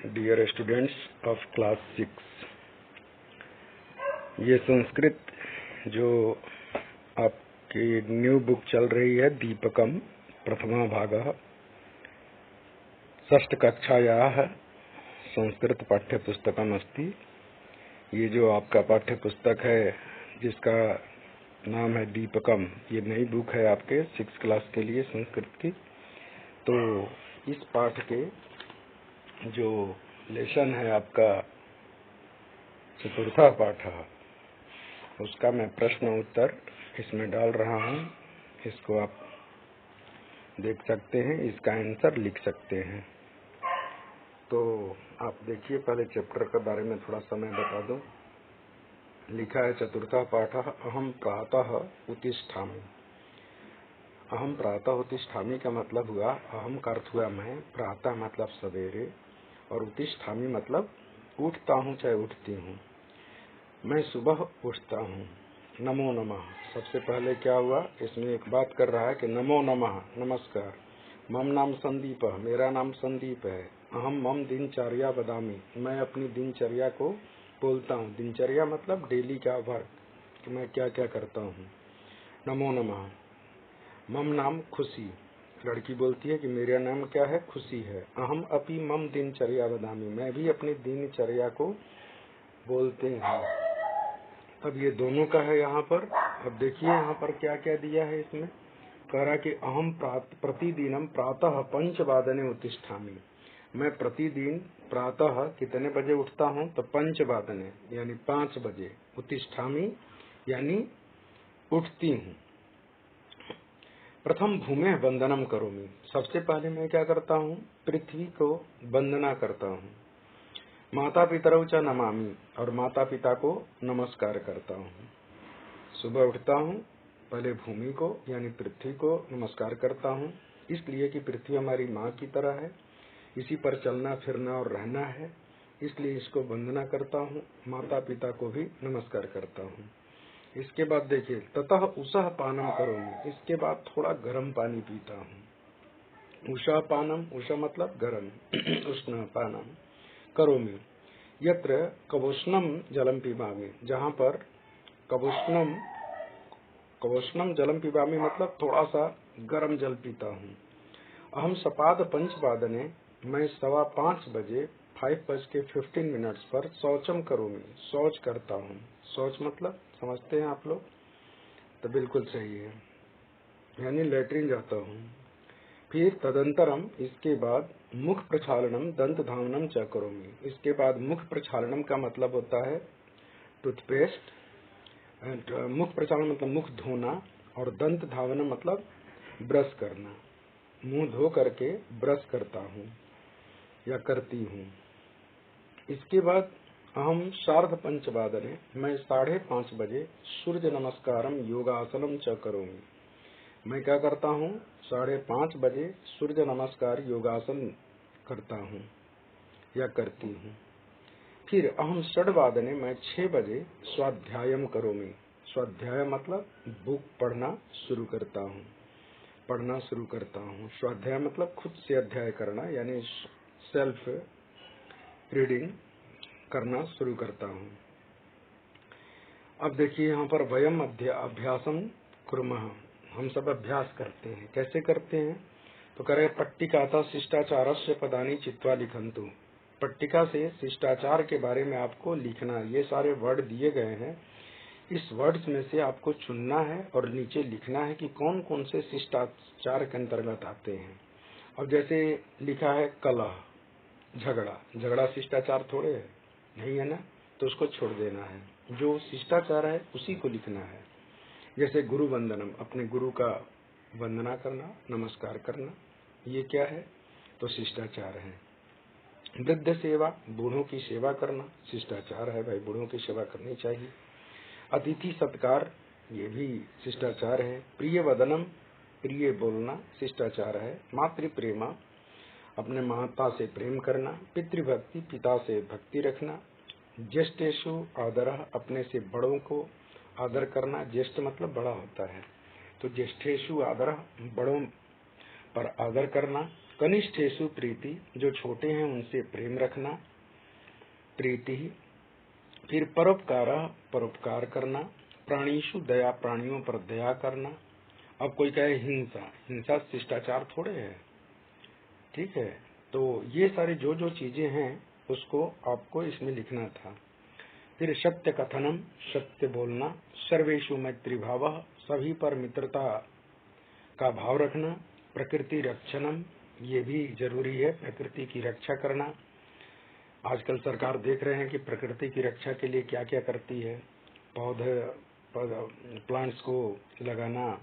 Dear students of class 6, ये संस्कृत जो आपकी न्यू बुक चल रही है दीपकम प्रथमा भागः षष्ठकक्षायाः संस्कृत पाठ्यपुस्तकम् अस्ति। ये जो आपका पाठ्य पुस्तक है जिसका नाम है दीपकम, ये नई बुक है आपके 6 क्लास के लिए संस्कृत की। तो इस पाठ के जो लेसन है आपका चतुर्था पाठ, उसका मैं प्रश्न उत्तर इसमें डाल रहा हूँ। इसको आप देख सकते हैं, इसका आंसर लिख सकते हैं। तो आप देखिए, पहले चैप्टर के बारे में थोड़ा समय बता दूं। लिखा है चतुर्था पाठ, अहम प्रातः उत्तिष्ठामि। अहम प्रातः उत्तिष्ठामि का मतलब हुआ, अहम का अर्थ हुआ मैं, प्रातः मतलब सवेरे, और उत्तिष्ठामि मतलब उठता हूँ चाहे उठती हूँ, मैं सुबह उठता हूँ। नमो नमः, सबसे पहले क्या हुआ, इसमें एक बात कर रहा है कि नमो नमः नमस्कार। मम नाम संदीप, मेरा नाम संदीप है। अहम मम दिनचर्या वदामि, मैं अपनी दिनचर्या को बोलता हूँ। दिनचर्या मतलब डेली का वर्क, कि मैं क्या क्या करता हूँ। नमो नमः। मम नाम खुशी, लड़की बोलती है कि मेरा नाम क्या है, खुशी है। अहम अपि मम दिनचर्या वदामि, मैं भी अपनी दिनचर्या को बोलते हैं। अब ये दोनों का है यहाँ पर। अब देखिए यहाँ पर क्या क्या दिया है इसमें। कह रहा कि अहम प्रतिदिनम प्रातः 5 वादने उत्तिष्ठामि, मैं प्रतिदिन प्रातः कितने बजे उठता हूँ, तो 5 वादने यानी 5 बजे, उत्तिष्ठामि यानी उठती हूँ। प्रथम भूमि वंदनम करोमि, सबसे पहले मैं क्या करता हूँ, पृथ्वी को वंदना करता हूँ। माता पितरौ च नमामि, और माता पिता को नमस्कार करता हूँ। सुबह उठता हूँ, पहले भूमि को यानी पृथ्वी को नमस्कार करता हूँ, इसलिए कि पृथ्वी हमारी माँ की तरह है, इसी पर चलना फिरना और रहना है, इसलिए इसको वंदना करता हूँ। माता पिता को भी नमस्कार करता हूँ। इसके बाद देखिए, ततः उषः पानम करोमि, इसके बाद थोड़ा गर्म पानी पीता हूँ। उषः पानम, उषः मतलब गर्म, उष्ण पानम करोमि। यत्र कवोष्णम जलम पिबामि, जहाँ पर कवोष्णम जलम पिबामि मतलब थोड़ा सा गर्म जल पीता हूँ। अहम सपाद 5 वादने, मैं 5:15 बजे 5:15 पर शौचम करोमि, शौच करता हूँ। शौच मतलब समझते हैं आप लोग, तो बिल्कुल सही है, यानी लेटरिन जाता हूँ। फिर तदंतरम, इसके बाद मुख प्रक्षालनम दंत धावनम च करोमि, इसके बाद मुख प्रक्षालनम का मतलब होता है टूथपेस्ट, मुख प्रक्षालन मतलब मुख धोना, और दंत धावनम मतलब ब्रश करना, मुंह धो करके ब्रश करता हूँ या करती हूँ। इसके बाद अहम 5:30 वादने, मैं 5:30 बजे सूर्य नमस्कारम योगासनम च करोमि, मैं क्या करता हूँ, 5:30 बजे सूर्य नमस्कार योगासन करता हूँ या करती हूँ। फिर अहम 6 वादने, मैं 6 बजे स्वाध्यायम करोमि, स्वाध्याय मतलब बुक पढ़ना शुरू करता हूँ, पढ़ना शुरू करता हूँ। स्वाध्याय मतलब खुद से अध्याय करना, यानी सेल्फ रीडिंग करना शुरू करता हूँ। अब देखिए यहाँ पर वयम अभ्यासम कुर्मः, हम सब अभ्यास करते हैं। कैसे करते हैं, तो करे पट्टिकाता शिष्टाचारस्य पदानि चित्वा लिखन्तु, पट्टिका से शिष्टाचार के बारे में आपको लिखना। ये सारे वर्ड दिए गए हैं, इस वर्ड्स में से आपको चुनना है और नीचे लिखना है कि कौन कौन से शिष्टाचार के अंतर्गत आते हैं। अब जैसे लिखा है कलह, झगड़ा शिष्टाचार थोड़े है, नहीं है ना, तो उसको छोड़ देना है। जो शिष्टाचार है उसी को लिखना है। जैसे गुरु वंदनम, अपने गुरु का वंदना करना, नमस्कार करना, ये क्या है, तो शिष्टाचार है। वृद्ध सेवा, बूढ़ों की सेवा करना शिष्टाचार है, भाई बूढ़ों की सेवा करनी चाहिए। अतिथि सत्कार, ये भी शिष्टाचार है। प्रिय वदनम, प्रिय बोलना शिष्टाचार है। मातृ प्रेमा, अपने माता से प्रेम करना। पितृभक्ति, पिता से भक्ति रखना। ज्येष्ठेषु आदरः, अपने से बड़ों को आदर करना। ज्येष्ठ मतलब बड़ा होता है, तो ज्येष्ठेषु आदरः, बड़ों पर आदर करना। कनिष्ठेषु प्रीति, जो छोटे हैं उनसे प्रेम रखना, प्रीति। फिर परोपकार, परोपकार करना। प्राणीषु दया, प्राणियों पर दया करना। अब कोई कहे हिंसा, हिंसा शिष्टाचार थोड़े है, ठीक है। तो ये सारी जो जो चीजें हैं उसको आपको इसमें लिखना था। फिर सत्य कथनम, सत्य बोलना। सर्वेषु मैत्री भाव, सभी पर मित्रता का भाव रखना। प्रकृति रक्षणम, ये भी जरूरी है, प्रकृति की रक्षा करना। आजकल सरकार देख रहे हैं कि प्रकृति की रक्षा के लिए क्या क्या करती है, पौधे प्लांट्स को लगाना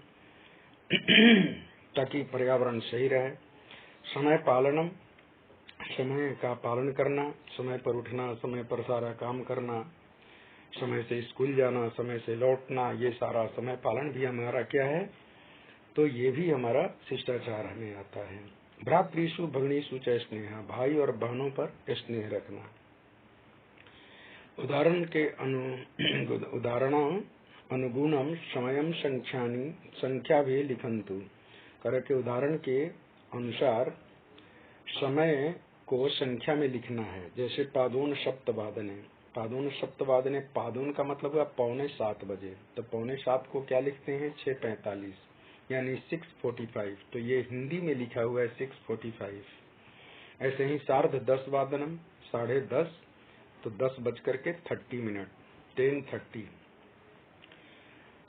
ताकि पर्यावरण सही रहे। समय पालनम, समय का पालन करना, समय पर उठना, समय पर सारा काम करना, समय से स्कूल जाना, समय से लौटना, ये सारा समय पालन भी हमारा क्या है, तो ये भी हमारा शिष्टाचार हमें आता है। भ्रातृषु भगिनीषु च स्नेह, भाई और बहनों पर स्नेह रखना। उदाहरण अनुगुणम समयम संख्या भी लिखंतु, कर के उदाहरण के अनुसार समय को संख्या में लिखना है। जैसे पादोन सप्तवादने, पादोन सप्तवादने, पादोन का मतलब है 6:45 बजे, तो 6:45 को क्या लिखते हैं, 6:45 यानी 6:45, तो ये हिंदी में लिखा हुआ है 6:45। ऐसे ही 10:30 10:30, तो 10:30 10:30,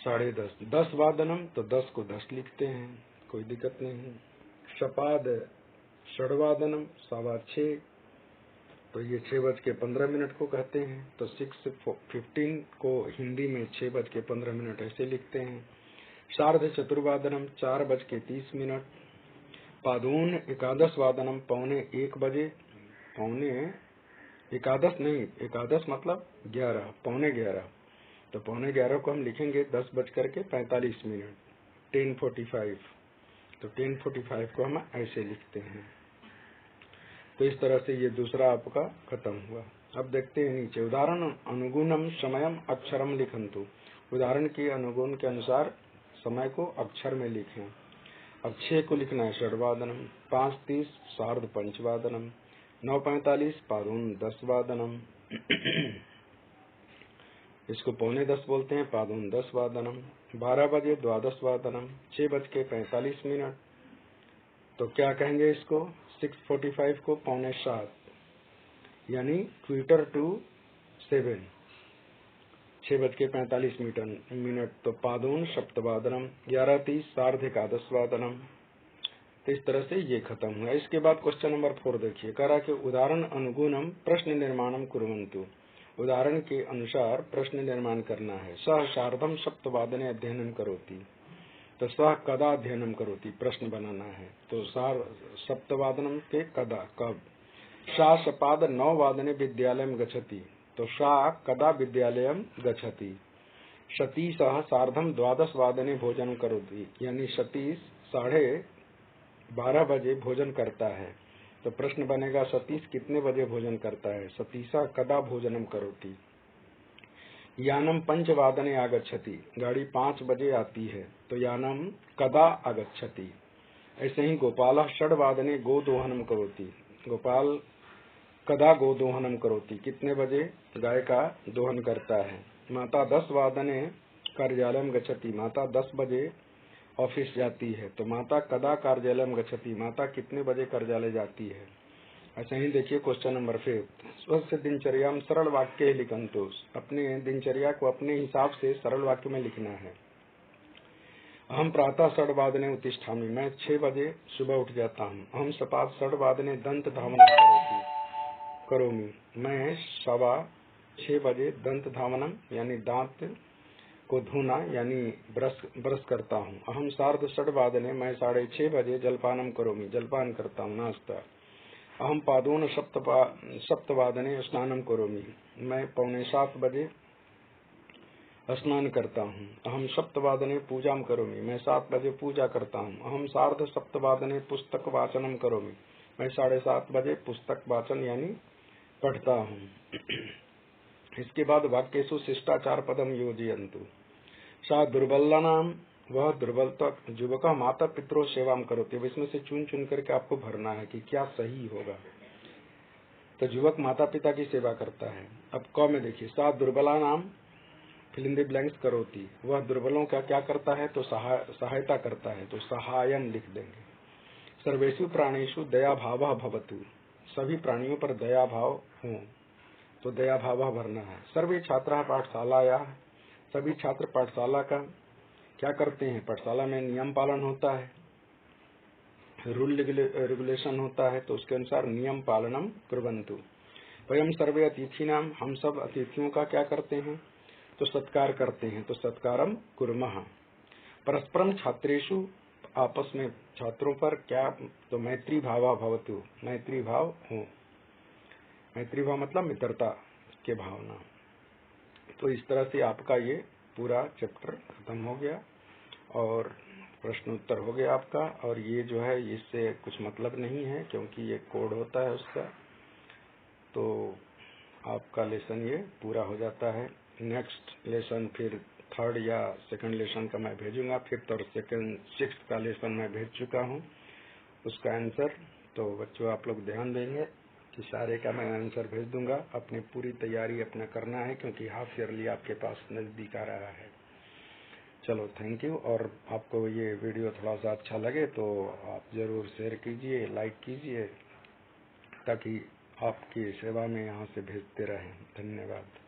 10:30, 10:00 तो 10 को 10 लिखते हैं, कोई दिक्कत नहीं। सपाद 6:15, 6:15, तो ये 6:15 को कहते हैं, तो 6:15 को हिंदी में 6:15 ऐसे लिखते हैं। 4:15, 4:30। पादून 11:15, 12:45 बजे, पौने एकादश नहीं, एकादश मतलब 11, 11:15, तो 11:15 को हम लिखेंगे 10:45, 10:45, तो 10:45 को हम ऐसे लिखते हैं। तो इस तरह से ये दूसरा आपका खत्म हुआ। अब देखते हैं नीचे, उदाहरण अनुगुणम समयम अक्षरम लिखंतु, उदाहरण के अनुगुण के अनुसार समय को अक्षर में लिखें। अब 6 को लिखना है 6:15, 5:30 5:30, 9:45 पादून 10:00, इसको 9:45 बोलते हैं, पादून 10:00, 12 बजे 12:00, 6:45, तो क्या कहेंगे इसको, 6:45 को 6:45, यानी 7:45, 6:45, तो पादून सप्तवादनम, 11:30 11:30, तो इस तरह से ये खत्म हुआ। इसके बाद क्वेश्चन नंबर 4 देखिए, कह रहा कि उदाहरण अनुगुणम प्रश्न निर्माणम कुर्वन्तु, उदाहरण के अनुसार प्रश्न निर्माण करना है। सह सार्धम सप्तवादने अध्ययनम करोति, तो सह कदा अध्ययनम करोति, प्रश्न बनाना है। तो सप्तवादनम के कदा, कब। सा सपाद 9:00 विद्यालयम गच्छति, तो सा कदा विद्यालयम गच्छति। सतीश सार्धम 12:00 भोजन करोति, यानी सतीश 12:30 बजे भोजन करता है। तो प्रश्न बनेगा सतीश कितने बजे भोजन करता है, सतीशा कदा भोजनम करोति। यानम 5:00 आगच्छति, गाड़ी 5 बजे आती है, तो यानम कदा आगच्छति। ऐसे ही गोपाल 6:00 गोदोहनम करोति, गोपाल कदा गोदोहनम करोति, कितने बजे गाय का दोहन करता है। माता 10:00 कार्यालयम गच्छति, माता 10 बजे ऑफिस जाती है, तो माता कदा कार्यालयम गच्छति, माता कितने बजे कार्यालय जाती है। ऐसे ही देखिए क्वेश्चन नंबर 5, स्वस्य दिनचर्या में सरल वाक्य लिखंतु, अपने दिनचर्या को अपने हिसाब से सरल वाक्य में लिखना है। हम प्रातः 6:00 उत्तिष्ठामि, मैं 6 बजे सुबह उठ जाता हूँ। हम सपाद 6:00 दंत धावनम करोमि, मैं 6:15 बजे दंत धावनम यानी दांत को धोना यानी ब्रश करता हूँ। अहम 6:30, मैं 6:30 बजे जलपानम करोमि, जलपान करता हूँ, नाश्ता। अहम पादोन सप्तवादने स्नानम करोमि, मैं 6:45 बजे स्नान करता हूँ। अहम 7:00 पूजाम करोमि, मैं 7 बजे पूजा करता हूँ। अहम 7:30 पुस्तक वाचनम करोमि, मैं 7:30 बजे पुस्तक वाचन यानी पढ़ता हूँ। इसके बाद वाक्येषु शिष्टाचार पदम योजयन्तु। सा दुर्बलानाम वह दुर्बलता युवक माता पितरों सेवाम करोति। अब इसमें से चुन चुन करके आपको भरना है कि क्या सही होगा। तो युवक माता पिता की सेवा करता है। अब क में देखिए, सा दुर्बला नाम फिल इन द ब्लैंक्स करोति। वह दुर्बलों का क्या करता है, तो सहायता करता है, तो सहायम लिख देंगे। सर्वेषु प्राणेषु दया भाव भवतु। सभी प्राणियों पर दया भाव हो, तो दया भाव भरना है। सर्वे छात्र पाठशाला, सभी छात्र पाठशाला का क्या करते हैं, पाठशाला में नियम पालन होता है, रूल रेगुलेशन होता है, तो उसके अनुसार नियम पालनम कुर्वन्तु। वयम सर्वे अतिथि नाम, हम सब अतिथियों का क्या करते हैं, तो सत्कार करते हैं, तो सत्कारम कुर्मः। परस्परम छात्रेषु, आपस में छात्रों पर क्या, तो मैत्री भावा भवतु। मैत्री भाव हो, मैत्री भाव मतलब मित्रता के भावना। तो इस तरह से आपका ये पूरा चैप्टर खत्म हो गया और प्रश्न उत्तर हो गया आपका। और ये जो है इससे कुछ मतलब नहीं है, क्योंकि ये कोड होता है उसका। तो आपका लेसन ये पूरा हो जाता है। नेक्स्ट लेसन फिर थर्ड या सेकंड लेसन का मैं भेजूंगा। फिफ्थ और सेकंड सिक्स्थ का लेसन मैं भेज चुका हूँ, उसका आंसर। तो बच्चों आप लोग ध्यान देंगे कि सारे का मैं आंसर भेज दूंगा। अपनी पूरी तैयारी अपना करना है, क्योंकि हाफ ईयरली आपके पास नजदीक आ रहा है। चलो थैंक यू। और आपको ये वीडियो थोड़ा सा अच्छा लगे तो आप जरूर शेयर कीजिए, लाइक कीजिए, ताकि आपकी सेवा में यहाँ से भेजते रहें। धन्यवाद।